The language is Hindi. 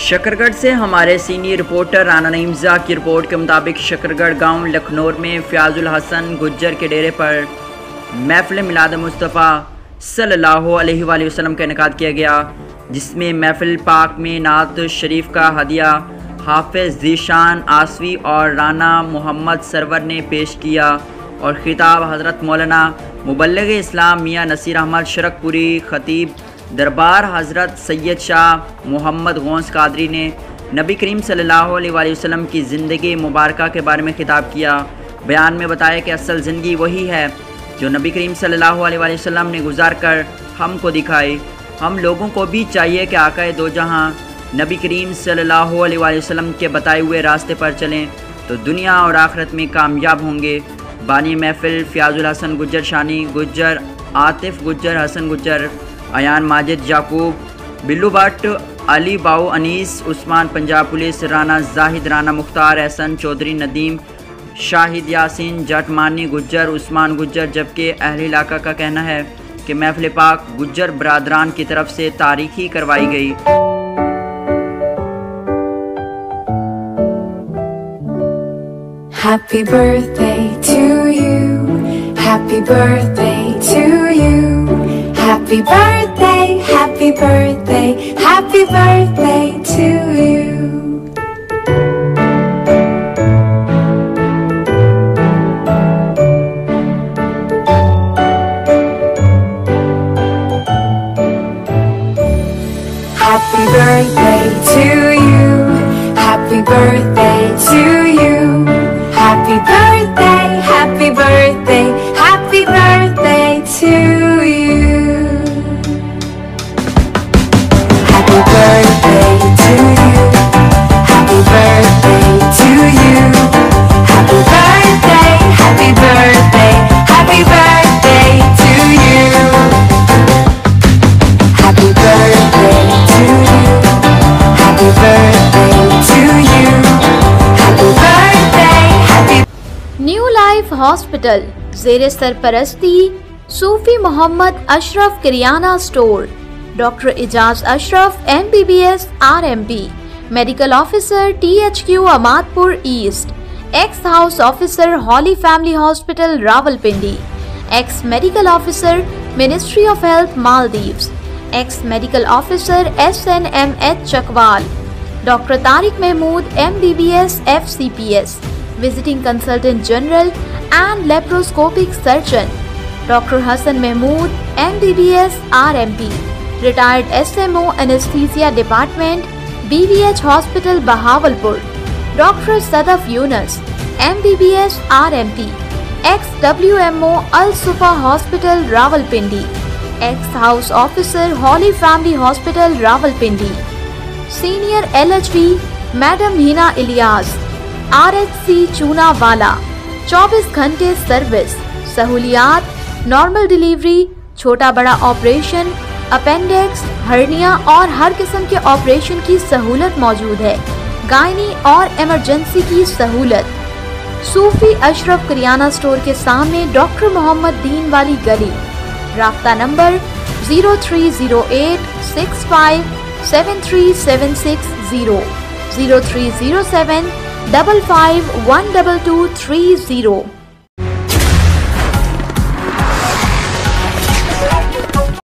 शकरगढ़ से हमारे सीनियर रिपोर्टर राना नईमजा की रिपोर्ट के मुताबिक शकरगढ़ गांव लखनौर में फ़याज़ुल हसन गुज्जर के डेरे पर महफ़िल मिलाद मुस्तफ़ा सल्लल्लाहु अलैहि वसल्लम का इनेकाद किया गया, जिसमें महफ़िल पाक में नात शरीफ का हदिया हाफिज़ ज़ीशान आसवी और राना मोहम्मद सरवर ने पेश किया और खिताब हज़रत मौलाना मुबल्लिग़ इस्लाम मियाँ नसीर अहमद शरकपुरी ख़तीब दरबार हज़रत सैयद शाह मोहम्मद गौस कादरी ने नबी करीम सल्लल्लाहु अलैहि वसल्लम की ज़िंदगी मुबारक के बारे में खिताब किया। बयान में बताया कि असल ज़िंदगी वही है जो नबी करीम सल्लल्लाहु अलैहि वसल्लम ने गुजार कर हमको दिखाई। हम लोगों को भी चाहिए कि आक़ाए दो जहां नबी करीम सल्लल्लाहु अलैहि वसल्लम के बताए हुए रास्ते पर चलें तो दुनिया और आखिरत में कामयाब होंगे। बानी महफ़िल फ़याज़ुल हसन गुज्जर, शानी गुज्जर, आतिफ़ गुज्जर, हसन गुज्जर, अयान माजिद याकूब, बिल्लू भट्ट, अली बाऊ अनीस, उस्मान पंजाब पुलिस, राना जाहिद, राना मुख्तार, एहसन चौधरी, नदीम, शाहिद यासीन, जट मानी गुज्जर, उस्मान गुज्जर। जबकि अहले इलाका का कहना है कि महफ़िल पाक गुज्जर बरादरान की तरफ से तारीखी करवाई गई। Happy birthday to you, happy birthday to you, happy birthday, happy birthday, happy birthday to you. Happy birthday to you, happy birthday to you, happy birthday, happy birthday, happy birthday to you. Happy birthday to you, happy birthday to you, happy birthday, happy birthday, happy birthday to you. Happy birthday to you, happy birthday to you, happy birthday, happy. New life hospital ज़ेरे सरपरस्ती Sufi Mohammad Ashraf Kiryana store, doctor Ijaz Ashraf MBBS RMP, medical officer THQ Amadpur east, ex house officer holy family hospital Rawalpindi, ex medical officer ministry of health Maldives, ex medical officer SNMH Chakwal, doctor Tariq Mahmood MBBS FCPS, visiting consultant general and laparoscopic surgeon, doctor Hassan Mahmood MBBS RMP, retired SMO anaesthesia department BVH hospital Bahawalpur, doctor Sadaf Younas MBBS RMP, ex WMO Al Suffa hospital Rawalpindi, ex house officer holy family hospital Rawalpindi, senior LHV madam Heena Ilyas RHC Chunawala, 24 घंटे सर्विस, सहूलियात नॉर्मल डिलीवरी, छोटा बड़ा ऑपरेशन, अपेंडिक्स, हर्निया और हर किस्म के ऑपरेशन की सहूलत मौजूद है, गायनी और इमरजेंसी की सहूलत। सूफी अशरफ किरियाना स्टोर के सामने डॉक्टर मोहम्मद दीन वाली गली। राब्ता नंबर 0308 65 73760, 0307 55 12230।